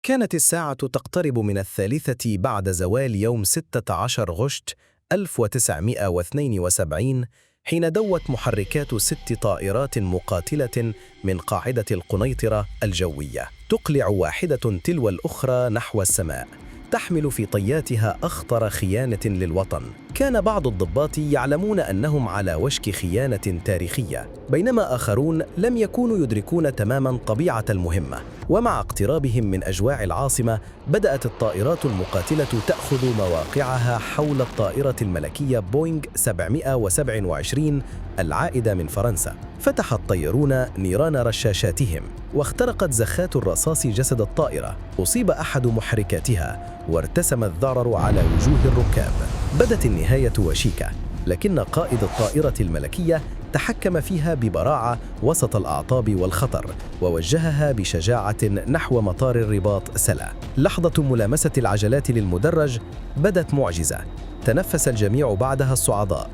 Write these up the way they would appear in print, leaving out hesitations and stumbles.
كانت الساعة تقترب من 3 بعد زوال يوم 16 غشت 1972 حين دوت محركات 6 طائرات مقاتلة من قاعدة القنيطرة الجوية تقلع واحدة تلو الأخرى نحو السماء، تحمل في طياتها أخطر خيانة للوطن. كان بعض الضباط يعلمون أنهم على وشك خيانة تاريخية، بينما آخرون لم يكونوا يدركون تماماً طبيعة المهمة. ومع اقترابهم من أجواء العاصمة، بدأت الطائرات المقاتلة تأخذ مواقعها حول الطائرة الملكية بوينغ 727 العائدة من فرنسا. فتح الطيارون نيران رشاشاتهم، واخترقت زخات الرصاص جسد الطائرة. أصيب أحد محركاتها، وارتسم الضرر على وجوه الركاب. بدت النهاية وشيكة، لكن قائد الطائرة الملكية تحكم فيها ببراعة وسط الأعطاب والخطر، ووجهها بشجاعة نحو مطار الرباط سلا. لحظة ملامسة العجلات للمدرج بدت معجزة، تنفس الجميع بعدها الصعداء.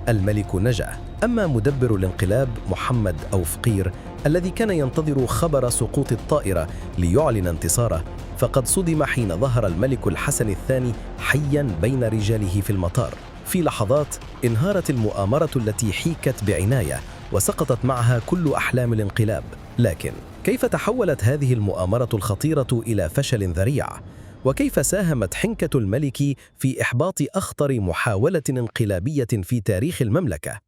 الملك نجا. أما مدبر الانقلاب محمد أو فقير الذي كان ينتظر خبر سقوط الطائرة ليعلن انتصاره، فقد صدم حين ظهر الملك الحسن الثاني حياً بين رجاله في المطار. في لحظات انهارت المؤامرة التي حيكت بعناية، وسقطت معها كل أحلام الانقلاب. لكن كيف تحولت هذه المؤامرة الخطيرة إلى فشل ذريع؟ وكيف ساهمت حنكة الملك في إحباط أخطر محاولة انقلابية في تاريخ المملكة؟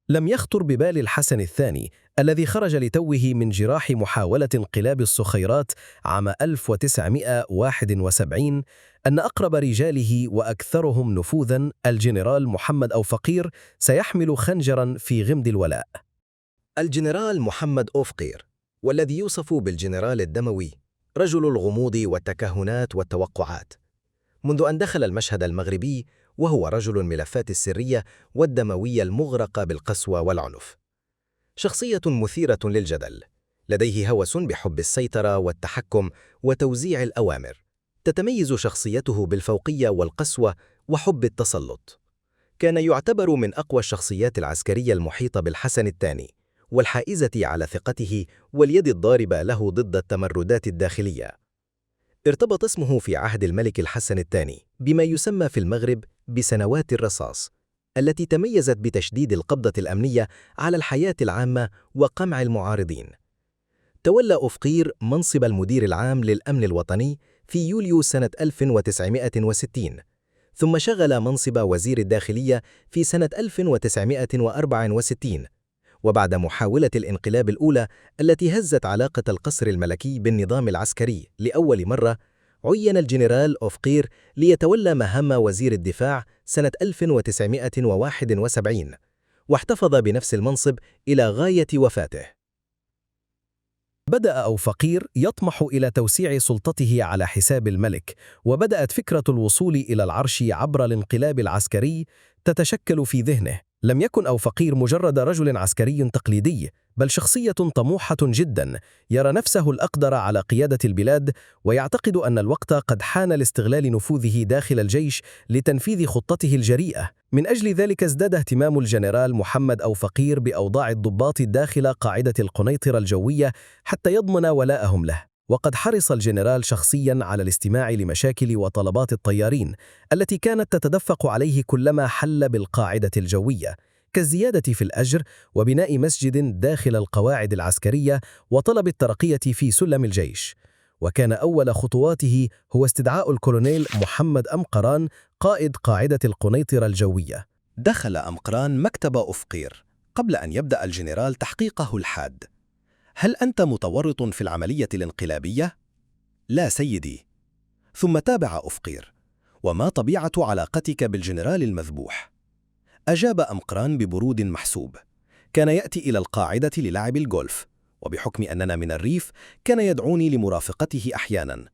لم يخطر ببال الحسن الثاني الذي خرج لتوه من جراح محاولة انقلاب الصخيرات عام 1971 أن أقرب رجاله وأكثرهم نفوذاً الجنرال محمد أو فقير سيحمل خنجراً في غمد الولاء. الجنرال محمد أو فقير، والذي يوصف بالجنرال الدموي، رجل الغموض والتكهنات والتوقعات. منذ أن دخل المشهد المغربي وهو رجل الملفات السرية والدموية المغرقة بالقسوة والعنف. شخصية مثيرة للجدل، لديه هوس بحب السيطرة والتحكم وتوزيع الأوامر. تتميز شخصيته بالفوقية والقسوة وحب التسلط. كان يعتبر من أقوى الشخصيات العسكرية المحيطة بالحسن الثاني، والحائزة على ثقته واليد الضاربة له ضد التمردات الداخلية. ارتبط اسمه في عهد الملك الحسن الثاني بما يسمى في المغرب بسنوات الرصاص، التي تميزت بتشديد القبضة الأمنية على الحياة العامة وقمع المعارضين. تولى أو فقير منصب المدير العام للأمن الوطني في يوليو سنة 1960، ثم شغل منصب وزير الداخلية في سنة 1964. وبعد محاولة الانقلاب الأولى التي هزت علاقة القصر الملكي بالنظام العسكري لأول مرة، عين الجنرال أو فقير ليتولى مهام وزير الدفاع سنة 1971، واحتفظ بنفس المنصب إلى غاية وفاته. بدأ أو فقير يطمح إلى توسيع سلطته على حساب الملك، وبدأت فكرة الوصول إلى العرش عبر الانقلاب العسكري تتشكل في ذهنه. لم يكن أو فقير مجرد رجل عسكري تقليدي، بل شخصية طموحة جدا، يرى نفسه الأقدر على قيادة البلاد، ويعتقد أن الوقت قد حان لاستغلال نفوذه داخل الجيش لتنفيذ خطته الجريئة. من أجل ذلك ازداد اهتمام الجنرال محمد أو فقير بأوضاع الضباط داخل قاعدة القنيطرة الجوية حتى يضمن ولاءهم له. وقد حرص الجنرال شخصياً على الاستماع لمشاكل وطلبات الطيارين التي كانت تتدفق عليه كلما حل بالقاعدة الجوية، كالزيادة في الأجر وبناء مسجد داخل القواعد العسكرية وطلب الترقية في سلم الجيش. وكان أول خطواته هو استدعاء الكولونيل محمد أمقران قائد قاعدة القنيطرة الجوية. دخل أمقران مكتب أو فقير قبل أن يبدأ الجنرال تحقيقه الحاد. هل أنت متورط في العملية الانقلابية؟ لا سيدي. ثم تابع أو فقير: وما طبيعة علاقتك بالجنرال المذبوح؟ أجاب أمقران ببرود محسوب: كان يأتي إلى القاعدة للعب الجولف، وبحكم أننا من الريف كان يدعوني لمرافقته أحيانا.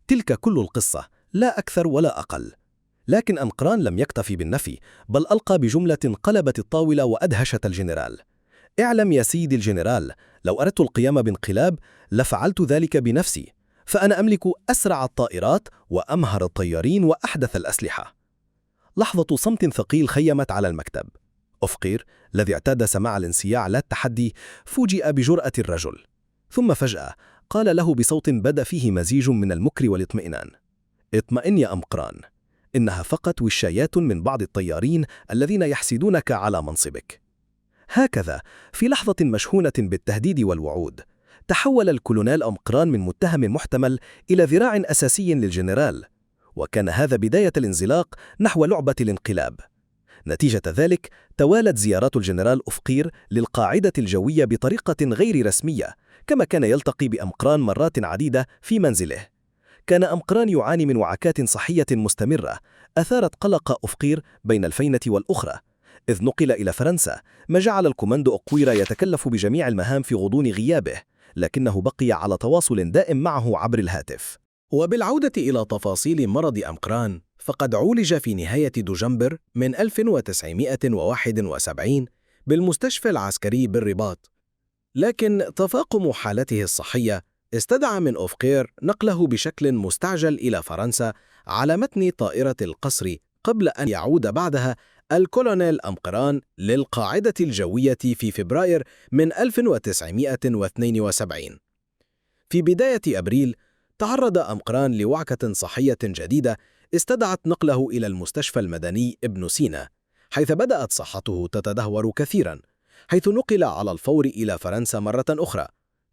تلك كل القصة، لا أكثر ولا أقل. لكن أمقران لم يكتفي بالنفي، بل ألقى بجملة قلبت الطاولة وأدهشت الجنرال: اعلم يا سيدي الجنرال، لو أردت القيام بانقلاب لفعلت ذلك بنفسي، فأنا أملك أسرع الطائرات وأمهر الطيارين وأحدث الأسلحة. لحظة صمت ثقيل خيمت على المكتب. أو فقير الذي اعتاد سماع الانصياع لا التحدي فوجئ بجرأة الرجل. ثم فجأة قال له بصوت بدا فيه مزيج من المكر والاطمئنان: اطمئن يا أمقران، إنها فقط وشايات من بعض الطيارين الذين يحسدونك على منصبك. هكذا في لحظة مشحونة بالتهديد والوعود تحول الكولونيل أمقران من متهم محتمل إلى ذراع أساسي للجنرال، وكان هذا بداية الانزلاق نحو لعبة الانقلاب. نتيجة ذلك توالت زيارات الجنرال أفقير للقاعدة الجوية بطريقة غير رسمية، كما كان يلتقي بأمقران مرات عديدة في منزله. كان أمقران يعاني من وعكات صحية مستمرة أثارت قلق أفقير بين الفينة والأخرى، إذ نقل إلى فرنسا، ما جعل الكوماندو أقويرا يتكلف بجميع المهام في غضون غيابه، لكنه بقي على تواصل دائم معه عبر الهاتف. وبالعودة إلى تفاصيل مرض أمقران، فقد عولج في نهاية دجنبر من 1971 بالمستشفى العسكري بالرباط، لكن تفاقم حالته الصحية استدعى من أفقير نقله بشكل مستعجل إلى فرنسا على متن طائرة القصر، قبل أن يعود بعدها الكولونيل أمقران للقاعدة الجوية في فبراير من 1972. في بداية أبريل تعرض أمقران لوعكة صحية جديدة استدعت نقله إلى المستشفى المدني ابن سينا، حيث بدأت صحته تتدهور كثيرا، حيث نقل على الفور إلى فرنسا مرة أخرى،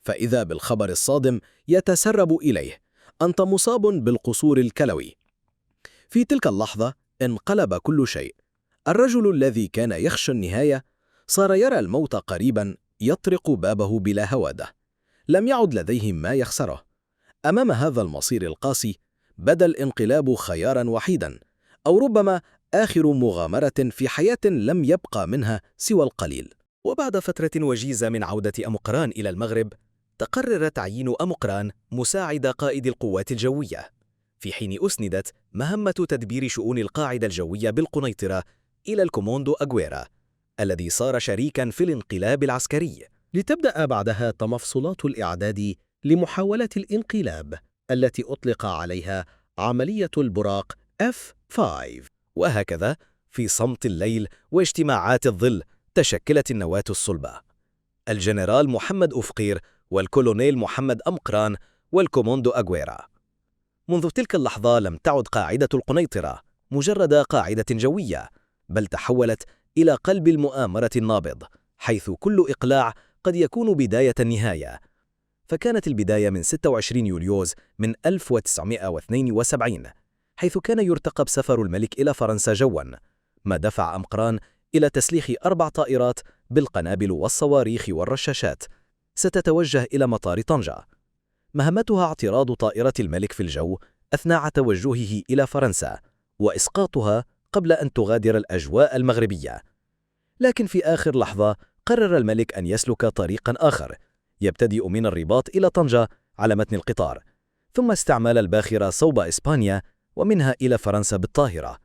فإذا بالخبر الصادم يتسرب إليه: أنت مصاب بالقصور الكلوي. في تلك اللحظة انقلب كل شيء. الرجل الذي كان يخشى النهاية صار يرى الموت قريبا يطرق بابه بلا هوادة. لم يعد لديه ما يخسره. أمام هذا المصير القاسي بدا الانقلاب خيارا وحيدا، أو ربما آخر مغامرة في حياة لم يبقى منها سوى القليل. وبعد فترة وجيزة من عودة أمقران إلى المغرب، تقرر تعيين أمقران مساعد قائد القوات الجوية، في حين أسندت مهمة تدبير شؤون القاعدة الجوية بالقنيطرة إلى الكوموندو أغويرا، الذي صار شريكا في الانقلاب العسكري. لتبدأ بعدها تمفصلات الإعداد لمحاولة الانقلاب التي أطلق عليها عملية البراق F5. وهكذا في صمت الليل واجتماعات الظل تشكلت النواة الصلبة: الجنرال محمد أفقير والكولونيل محمد أمقران والكوموندو أغويرا. منذ تلك اللحظة لم تعد قاعدة القنيطرة مجرد قاعدة جوية، بل تحولت إلى قلب المؤامرة النابض، حيث كل إقلاع قد يكون بداية النهاية. فكانت البداية من 26 يوليوز من 1972، حيث كان يرتقب سفر الملك إلى فرنسا جواً، ما دفع أمقران إلى تسليح 4 طائرات بالقنابل والصواريخ والرشاشات ستتوجه إلى مطار طنجة. مهمتها اعتراض طائرة الملك في الجو أثناء توجهه إلى فرنسا، وإسقاطها قبل أن تغادر الأجواء المغربية. لكن في آخر لحظة قرر الملك أن يسلك طريقاً آخر، يبتدئ من الرباط إلى طنجة على متن القطار، ثم استعمال الباخرة صوب إسبانيا ومنها إلى فرنسا بالطاهرة.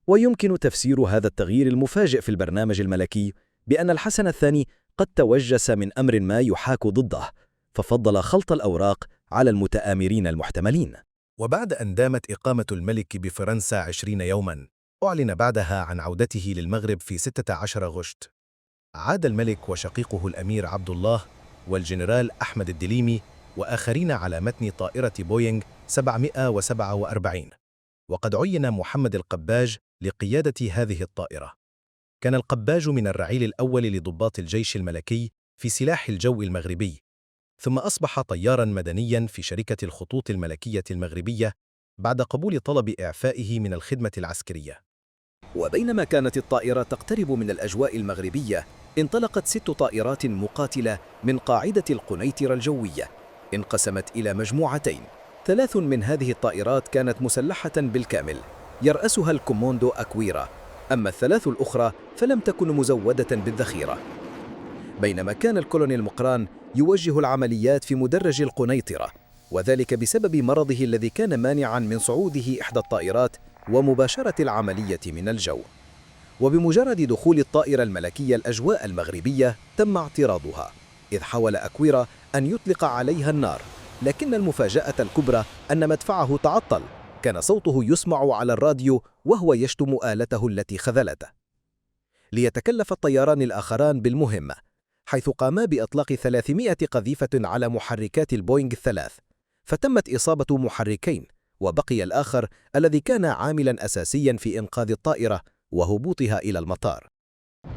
ويمكن تفسير هذا التغيير المفاجئ في البرنامج الملكي بأن الحسن الثاني قد توجس من أمر ما يحاك ضده، ففضل خلط الأوراق على المتآمرين المحتملين. وبعد أن دامت إقامة الملك بفرنسا 20 يوماً، أعلن بعدها عن عودته للمغرب في 16 غشت. عاد الملك وشقيقه الأمير عبد الله والجنرال أحمد الدليمي وآخرين على متن طائرة بوينغ 747، وقد عين محمد القباج لقيادة هذه الطائرة. كان القباج من الرعيل الأول لضباط الجيش الملكي في سلاح الجو المغربي، ثم أصبح طياراً مدنياً في شركة الخطوط الملكية المغربية بعد قبول طلب إعفائه من الخدمة العسكرية. وبينما كانت الطائرة تقترب من الأجواء المغربية، انطلقت 6 طائرات مقاتلة من قاعدة القنيطرة الجوية، انقسمت إلى مجموعتين. 3 من هذه الطائرات كانت مسلحة بالكامل، يرأسها الكوموندو أغويرا، أما ال3 الأخرى فلم تكن مزودة بالذخيرة. بينما كان الكولونيل مقران يوجه العمليات في مدرج القنيطرة، وذلك بسبب مرضه الذي كان مانعاً من صعوده إحدى الطائرات ومباشرة العملية من الجو. وبمجرد دخول الطائرة الملكية الأجواء المغربية تم اعتراضها، إذ حاول أغويرا أن يطلق عليها النار، لكن المفاجأة الكبرى أن مدفعه تعطل. كان صوته يسمع على الراديو وهو يشتم آلته التي خذلته. ليتكلف الطياران الآخران بالمهمة، حيث قاما بإطلاق 300 قذيفة على محركات البوينغ الثلاث، فتمت إصابة محركين، وبقي الآخر الذي كان عاملاً أساسياً في إنقاذ الطائرة وهبوطها إلى المطار.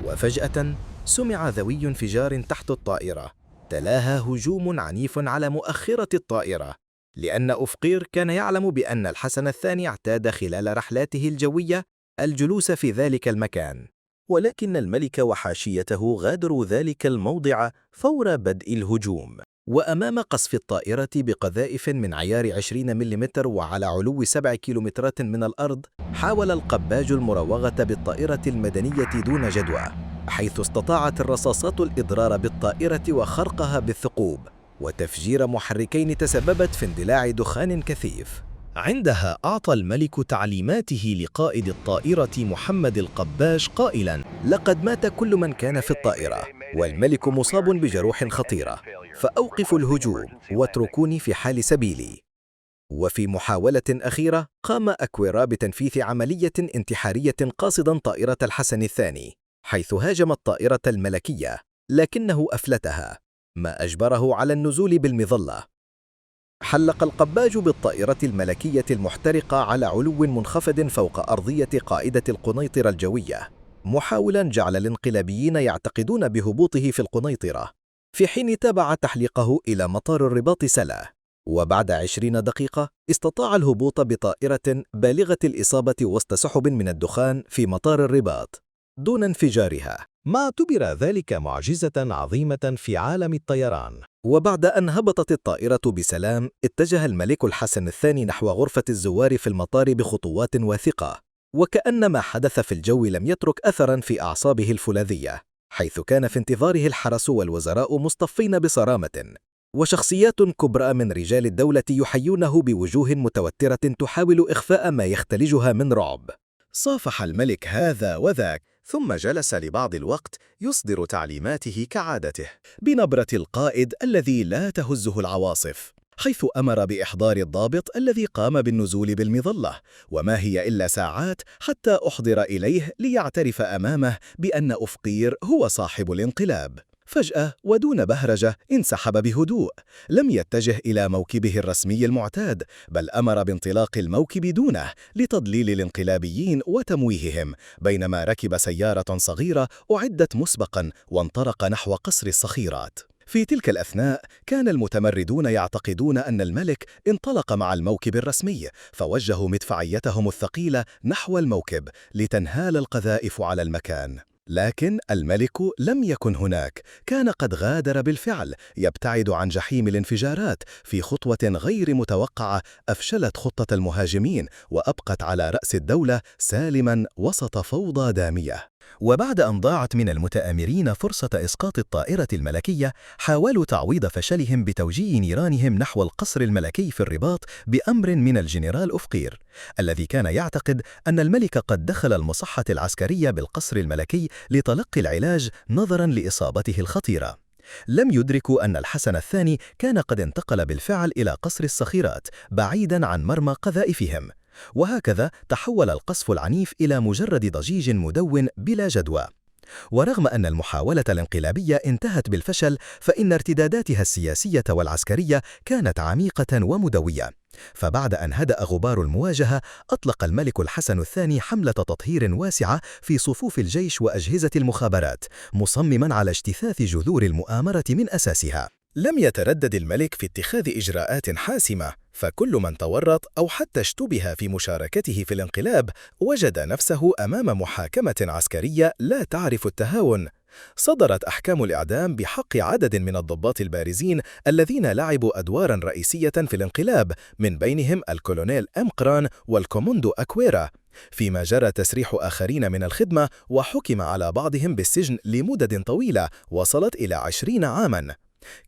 وفجأة سمع ذوي انفجار تحت الطائرة، تلاها هجوم عنيف على مؤخرة الطائرة، لأن أفقير كان يعلم بأن الحسن الثاني اعتاد خلال رحلاته الجوية الجلوس في ذلك المكان، ولكن الملك وحاشيته غادروا ذلك الموضع فور بدء الهجوم. وأمام قصف الطائرة بقذائف من عيار 20 ملم وعلى علو 7 كيلومترات من الأرض، حاول القباج المراوغة بالطائرة المدنية دون جدوى، حيث استطاعت الرصاصات الإضرار بالطائرة وخرقها بالثقوب، وتفجير محركين تسببت في اندلاع دخان كثيف. عندها أعطى الملك تعليماته لقائد الطائرة محمد القباش قائلاً: لقد مات كل من كان في الطائرة، والملك مصاب بجروح خطيرة، فأوقفوا الهجوم واتركوني في حال سبيلي. وفي محاولة أخيرة قام أكويرا بتنفيذ عملية انتحارية قاصداً طائرة الحسن الثاني، حيث هاجم الطائرة الملكية، لكنه أفلتها، ما أجبره على النزول بالمظلة. حلق القباج بالطائرة الملكية المحترقة على علو منخفض فوق أرضية قاعدة القنيطرة الجوية، محاولاً جعل الانقلابيين يعتقدون بهبوطه في القنيطرة، في حين تابع تحليقه إلى مطار الرباط سلا. وبعد 20 دقيقة استطاع الهبوط بطائرة بالغة الإصابة وسط سحب من الدخان في مطار الرباط دون انفجارها، ما اعتبر ذلك معجزة عظيمة في عالم الطيران. وبعد أن هبطت الطائرة بسلام، اتجه الملك الحسن الثاني نحو غرفة الزوار في المطار بخطوات واثقة، وكأن ما حدث في الجو لم يترك أثراً في أعصابه الفولاذية، حيث كان في انتظاره الحرس والوزراء مصطفين بصرامة، وشخصيات كبرى من رجال الدولة يحيونه بوجوه متوترة تحاول إخفاء ما يختلجها من رعب. صافح الملك هذا وذاك، ثم جلس لبعض الوقت يصدر تعليماته كعادته بنبرة القائد الذي لا تهزه العواصف، حيث أمر بإحضار الضابط الذي قام بالنزول بالمظلة، وما هي إلا ساعات حتى أحضر إليه ليعترف أمامه بأن أفقير هو صاحب الانقلاب. فجأة ودون بهرجة انسحب بهدوء، لم يتجه إلى موكبه الرسمي المعتاد، بل أمر بانطلاق الموكب دونه لتضليل الانقلابيين وتمويههم، بينما ركب سيارة صغيرة أعدت مسبقاً وانطلق نحو قصر الصخيرات. في تلك الأثناء كان المتمردون يعتقدون أن الملك انطلق مع الموكب الرسمي، فوجهوا مدفعيتهم الثقيلة نحو الموكب لتنهال القذائف على المكان. لكن الملك لم يكن هناك، كان قد غادر بالفعل، يبتعد عن جحيم الانفجارات في خطوة غير متوقعة أفشلت خطة المهاجمين وأبقت على رأس الدولة سالماً وسط فوضى دامية. وبعد أن ضاعت من المتآمرين فرصة إسقاط الطائرة الملكية، حاولوا تعويض فشلهم بتوجيه نيرانهم نحو القصر الملكي في الرباط بأمر من الجنرال أفقير، الذي كان يعتقد أن الملك قد دخل المصحة العسكرية بالقصر الملكي لتلقي العلاج نظراً لإصابته الخطيرة. لم يدركوا أن الحسن الثاني كان قد انتقل بالفعل إلى قصر الصخيرات بعيداً عن مرمى قذائفهم، وهكذا تحول القصف العنيف إلى مجرد ضجيج مدون بلا جدوى. ورغم أن المحاولة الانقلابية انتهت بالفشل، فإن ارتداداتها السياسية والعسكرية كانت عميقة ومدوية. فبعد أن هدأ غبار المواجهة، أطلق الملك الحسن الثاني حملة تطهير واسعة في صفوف الجيش وأجهزة المخابرات، مصمماً على اجتثاث جذور المؤامرة من أساسها. لم يتردد الملك في اتخاذ إجراءات حاسمة، فكل من تورط أو حتى اشتبه في مشاركته في الانقلاب وجد نفسه أمام محاكمة عسكرية لا تعرف التهاون. صدرت أحكام الإعدام بحق عدد من الضباط البارزين الذين لعبوا أدواراً رئيسية في الانقلاب، من بينهم الكولونيل أمقران والكوموندو أكويرا، فيما جرى تسريح آخرين من الخدمة وحكم على بعضهم بالسجن لمدد طويلة وصلت إلى 20 عاماً.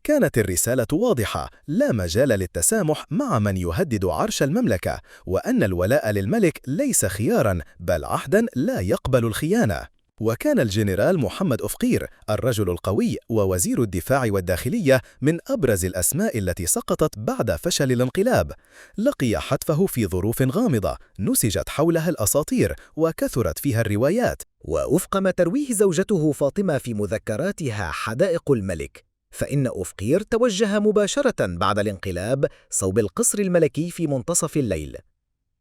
كانت الرسالة واضحة: لا مجال للتسامح مع من يهدد عرش المملكة، وأن الولاء للملك ليس خياراً بل عهداً لا يقبل الخيانة. وكان الجنرال محمد أفقير الرجل القوي ووزير الدفاع والداخلية من أبرز الأسماء التي سقطت بعد فشل الانقلاب. لقي حتفه في ظروف غامضة نسجت حولها الأساطير وكثرت فيها الروايات. ووفق ما ترويه زوجته فاطمة في مذكراتها حدائق الملك، فإن أفقير توجه مباشرة بعد الانقلاب صوب القصر الملكي في منتصف الليل،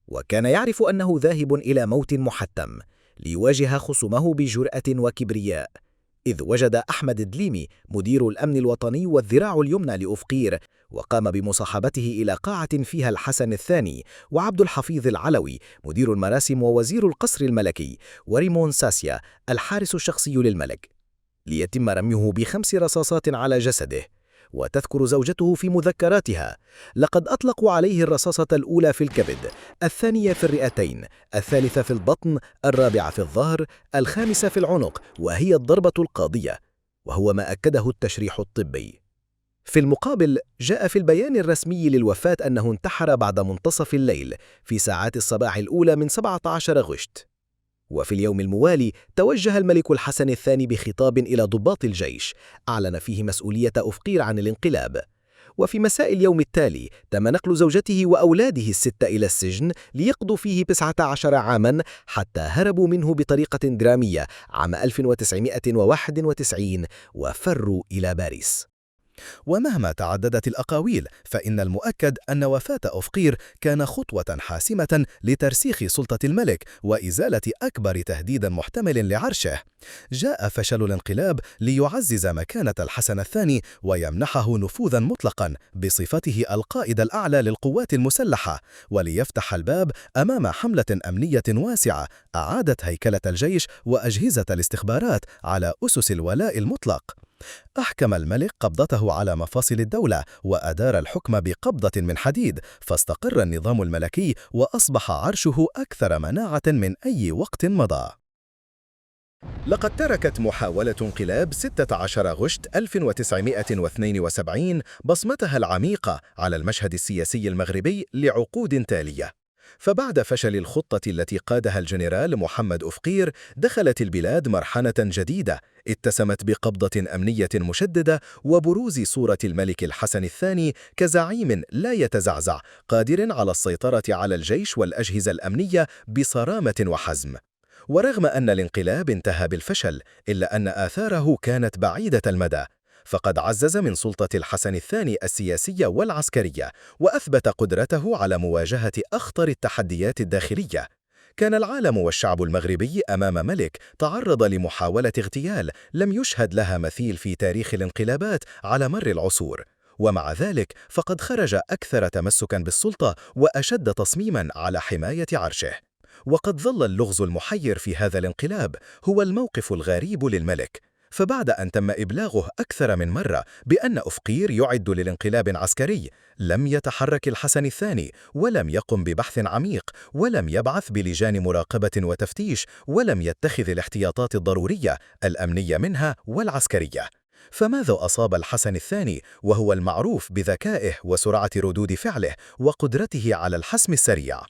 وكان يعرف أنه ذاهب إلى موت محتم ليواجه خصومه بجرأة وكبرياء، إذ وجد أحمد الدليمي مدير الأمن الوطني والذراع اليمنى لأفقير، وقام بمصاحبته إلى قاعة فيها الحسن الثاني وعبد الحفيظ العلوي مدير المراسم ووزير القصر الملكي، وريمون ساسيا الحارس الشخصي للملك، ليتم رميه ب5 رصاصات على جسده. وتذكر زوجته في مذكراتها: لقد أطلقوا عليه الرصاصة الأولى في الكبد، الثانية في الرئتين، الثالثة في البطن، الرابعة في الظهر، الخامسة في العنق، وهي الضربة القاضية، وهو ما أكده التشريح الطبي. في المقابل، جاء في البيان الرسمي للوفاة أنه انتحر بعد منتصف الليل في ساعات الصباح الأولى من 17 غشت. وفي اليوم الموالي توجه الملك الحسن الثاني بخطاب إلى ضباط الجيش أعلن فيه مسؤولية أفقير عن الانقلاب. وفي مساء اليوم التالي تم نقل زوجته وأولاده ال6 إلى السجن ليقضوا فيه 19 عاما، حتى هربوا منه بطريقة درامية عام 1991 وفروا إلى باريس. ومهما تعددت الأقاويل، فإن المؤكد أن وفاة أفقير كان خطوة حاسمة لترسيخ سلطة الملك وإزالة أكبر تهديد محتمل لعرشه. جاء فشل الانقلاب ليعزز مكانة الحسن الثاني ويمنحه نفوذا مطلقا بصفته القائد الأعلى للقوات المسلحة، وليفتح الباب أمام حملة أمنية واسعة أعادت هيكلة الجيش وأجهزة الاستخبارات على أسس الولاء المطلق. أحكم الملك قبضته على مفاصل الدولة وأدار الحكم بقبضة من حديد، فاستقر النظام الملكي وأصبح عرشه أكثر مناعة من أي وقت مضى. لقد تركت محاولة انقلاب 16 غشت 1972 بصمتها العميقة على المشهد السياسي المغربي لعقود تالية. فبعد فشل الخطة التي قادها الجنرال محمد أفقير، دخلت البلاد مرحلة جديدة اتسمت بقبضة أمنية مشددة وبروز صورة الملك الحسن الثاني كزعيم لا يتزعزع، قادر على السيطرة على الجيش والأجهزة الأمنية بصرامة وحزم. ورغم أن الانقلاب انتهى بالفشل، إلا أن آثاره كانت بعيدة المدى، فقد عزز من سلطة الحسن الثاني السياسية والعسكرية، وأثبت قدرته على مواجهة أخطر التحديات الداخلية. كان العالم والشعب المغربي أمام ملك تعرض لمحاولة اغتيال لم يشهد لها مثيل في تاريخ الانقلابات على مر العصور، ومع ذلك فقد خرج أكثر تمسكاً بالسلطة وأشد تصميماً على حماية عرشه. وقد ظل اللغز المحير في هذا الانقلاب هو الموقف الغريب للملك، فبعد أن تم إبلاغه أكثر من مرة بأن أفقير يعد للانقلاب عسكري، لم يتحرك الحسن الثاني ولم يقم ببحث عميق ولم يبعث بلجان مراقبة وتفتيش ولم يتخذ الاحتياطات الضرورية الأمنية منها والعسكرية. فماذا أصاب الحسن الثاني وهو المعروف بذكائه وسرعة ردود فعله وقدرته على الحسم السريع؟